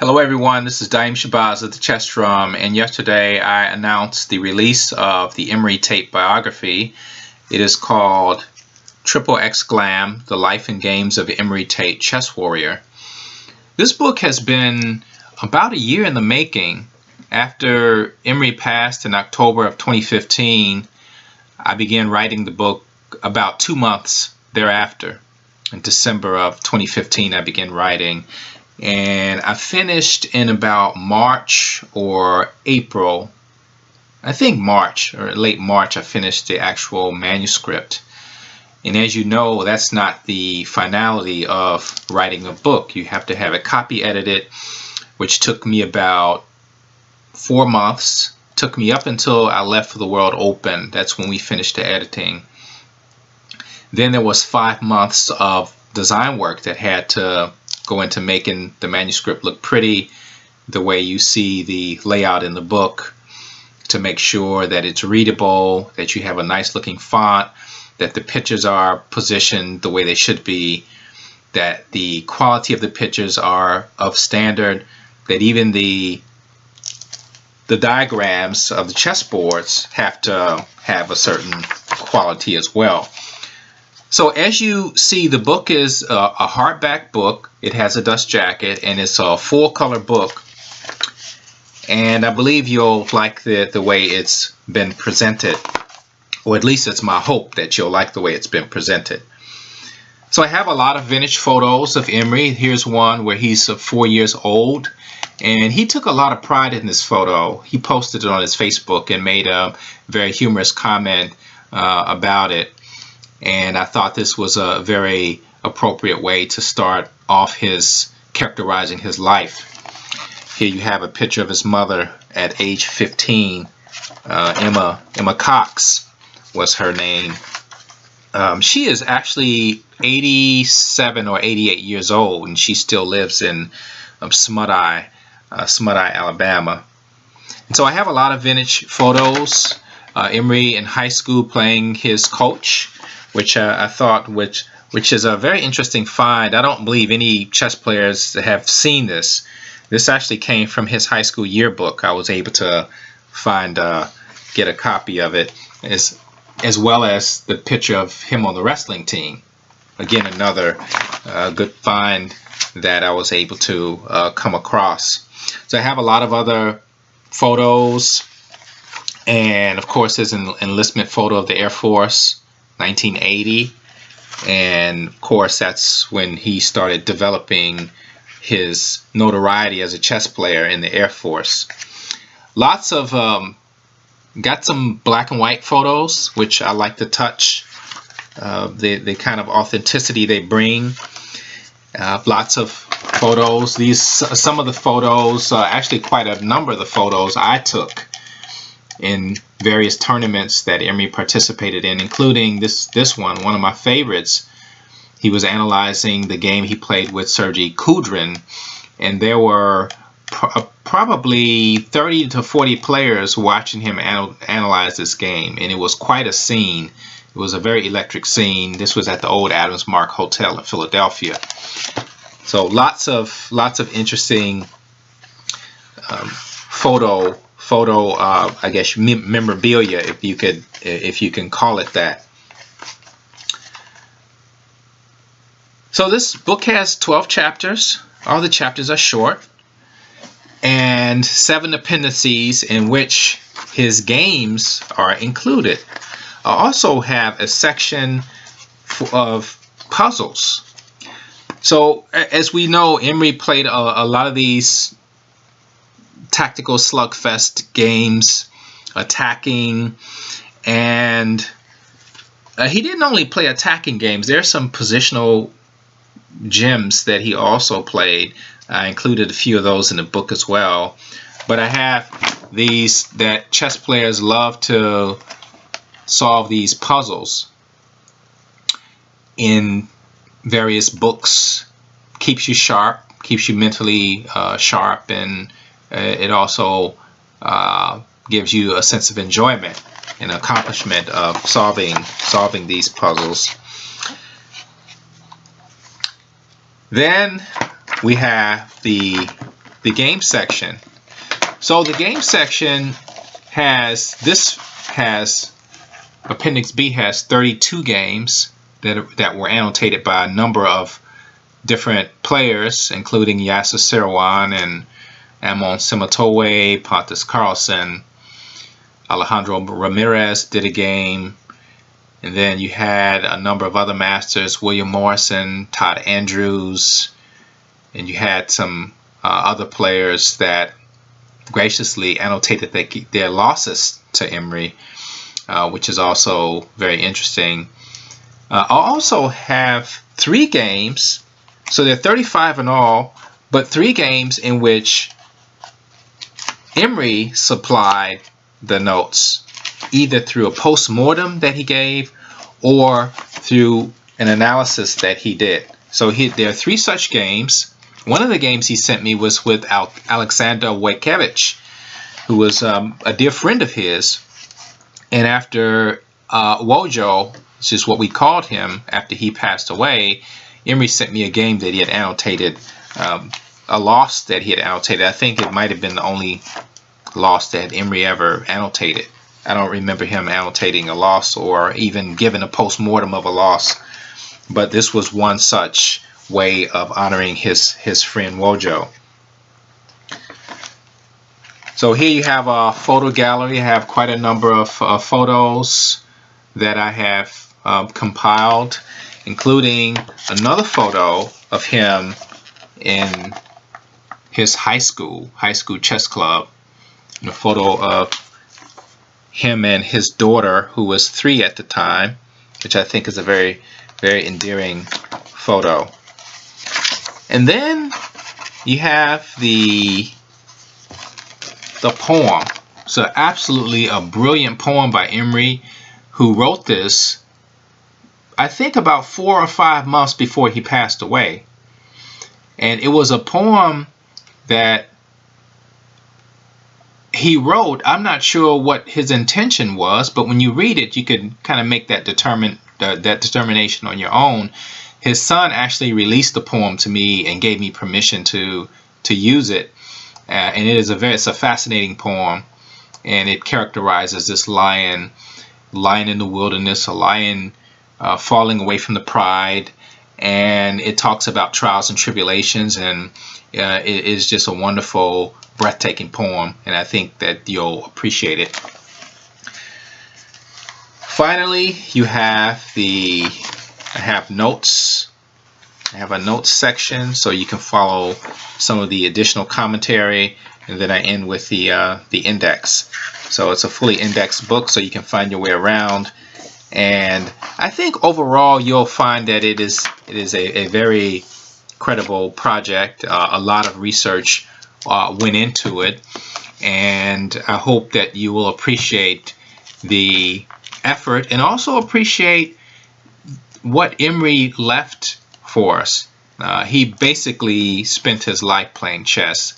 Hello everyone, this is Daim Shabazz of the Chess Drum, and yesterday I announced the release of the Emory Tate biography. It is called Triple Exclam, The Life and Games of Emory Tate, Chess Warrior. This book has been about a year in the making. After Emory passed in October of 2015, I began writing the book about 2 months thereafter. In December of 2015, I began writing. And I finished in about March or April. I think March or late March I finished the actual manuscript. And as you know, that's not the finality of writing a book. You have to have it copy edited, which took me about 4 months. Took me up until I left for the world open. That's when we finished the editing. Then there was 5 months of design work that had to go into making the manuscript look pretty the way you see the layout in the book, to make sure that it's readable, that you have a nice looking font, that the pictures are positioned the way they should be, that the quality of the pictures are of standard, that even the diagrams of the chessboards have to have a certain quality as well. So as you see, the book is a hardback book. It has a dust jacket and it's a full color book. And I believe you'll like the way it's been presented. Or at least it's my hope that you'll like the way it's been presented. So I have a lot of vintage photos of Emory. Here's one where he's 4 years old. And he took a lot of pride in this photo. He posted it on his Facebook and made a very humorous comment about it. And I thought this was a very appropriate way to start off characterizing his life. Here you have a picture of his mother at age 15. Emma Cox was her name. She is actually 87 or 88 years old, and she still lives in Smut-Eye, Alabama. And so I have a lot of vintage photos. Emory in high school playing his coach, which I thought, which is a very interesting find. I don't believe any chess players have seen this. This actually came from his high school yearbook. I was able to get a copy of it, as well as the picture of him on the wrestling team. Again, another good find that I was able to come across. So I have a lot of other photos, and of course there's an enlistment photo of the Air Force, 1980, and of course that's when he started developing his notoriety as a chess player in the Air Force. Lots of got some black and white photos, which I like to touch. The kind of authenticity they bring. Lots of photos. Some of the photos, actually quite a number of the photos I took in various tournaments that Emory participated in, including this one of my favorites. He was analyzing the game he played with Sergei Kudrin, and there were probably 30 to 40 players watching him analyze this game, and it was quite a scene. It was a very electric scene. This was at the old Adams Mark Hotel in Philadelphia. So lots of interesting photo I guess memorabilia, if you can call it that. So this book has 12 chapters. All the chapters are short, and 7 appendices in which his games are included. I also have a section of puzzles. So as we know, Emory played a lot of these tactical slugfest games, attacking, and he didn't only play attacking games. There are some positional gems that he also played. I included a few of those in the book as well. But I have these that chess players love to solve, these puzzles in various books. Keeps you sharp, keeps you mentally sharp, and it also gives you a sense of enjoyment and accomplishment of solving these puzzles. Then we have the the game section. So the game section has Appendix B has 32 games that were annotated by a number of different players, including Yasser Seirawan and Amon Simatoe, Pontus Carlsen, Alejandro Ramirez did a game, and then you had a number of other masters, William Morrison, Todd Andrews, and you had some other players that graciously annotated their losses to Emory, which is also very interesting. I also have 3 games, so there are 35 in all, but 3 games in which Emory supplied the notes, either through a post-mortem that he gave or through an analysis that he did. So there are 3 such games. One of the games he sent me was with Alexander Wojciechowicz, who was a dear friend of his. And after Wojo, which is what we called him after he passed away, Emory sent me a game that he had annotated, a loss that he had annotated. I think it might have been the only loss that Emory ever annotated. I don't remember him annotating a loss or even giving a post-mortem of a loss. But this was one such way of honoring his friend Wojo. So here you have a photo gallery. I have quite a number of photos that I have compiled, including another photo of him in his high school chess club, and a photo of him and his daughter, who was 3 at the time, which I think is a very, very endearing photo. And then you have the poem. So absolutely a brilliant poem by Emory, who wrote this, I think, about 4 or 5 months before he passed away. And it was a poem that he wrote. I'm not sure what his intention was, but when you read it, you can kind of make that determination on your own. His son actually released the poem to me and gave me permission to use it, and it's a fascinating poem, and it characterizes this lion in the wilderness, a lion falling away from the pride, and it talks about trials and tribulations, and it is just a wonderful, breathtaking poem, and I think that you'll appreciate it. Finally, you have I have notes. I have a notes section, so you can follow some of the additional commentary, and then I end with the index. So it's a fully indexed book, so you can find your way around. And I think overall you'll find that it is a very credible project. A lot of research went into it, and I hope that you will appreciate the effort and also appreciate what Emory left for us. He basically spent his life playing chess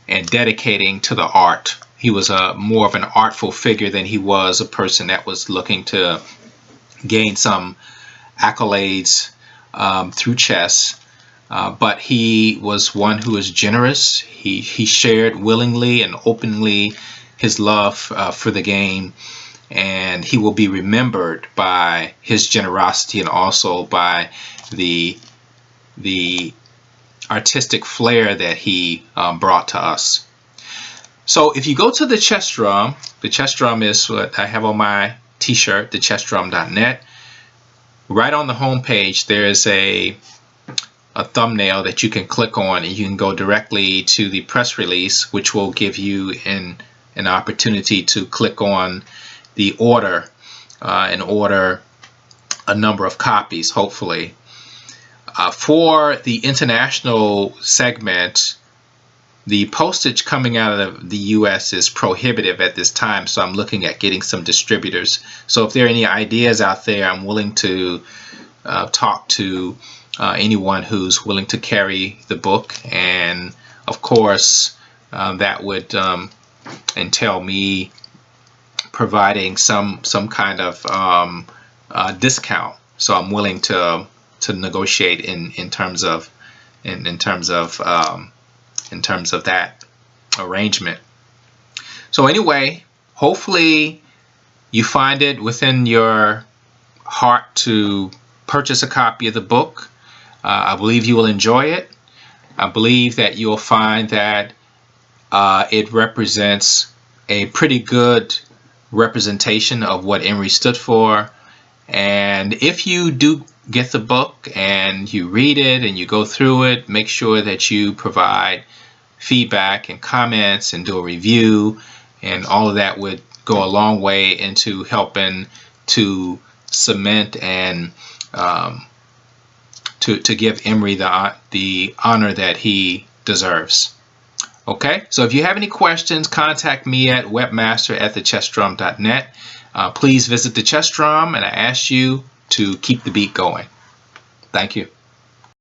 and dedicating to the art. He was more of an artful figure than he was a person that was looking to gain some accolades through chess. But he was one who was generous. He shared willingly and openly his love for the game, and he will be remembered by his generosity and also by the artistic flair that he brought to us. So if you go to the chess drum is what I have on my t-shirt, thechessdrum.net. Right on the home page there is a thumbnail that you can click on, and you can go directly to the press release, which will give you an opportunity to click on the order and order a number of copies, hopefully. For the international segment, the postage coming out of the US is prohibitive at this time, so I'm looking at getting some distributors. So if there are any ideas out there, I'm willing to talk to anyone who's willing to carry the book, and of course that would entail me providing some kind of discount. So I'm willing to negotiate in terms of in terms of that arrangement. So anyway, hopefully you find it within your heart to purchase a copy of the book. I believe you will enjoy it. I believe that you'll find that it represents a pretty good representation of what Emory stood for. And if you do get the book and you read it and you go through it, make sure that you provide feedback and comments and do a review, and all of that would go a long way into helping to cement and to give Emory the honor that he deserves. Okay, so if you have any questions, contact me at webmaster@thechessdrum.net. Please visit the Chess Drum, and I ask you to keep the beat going. Thank you.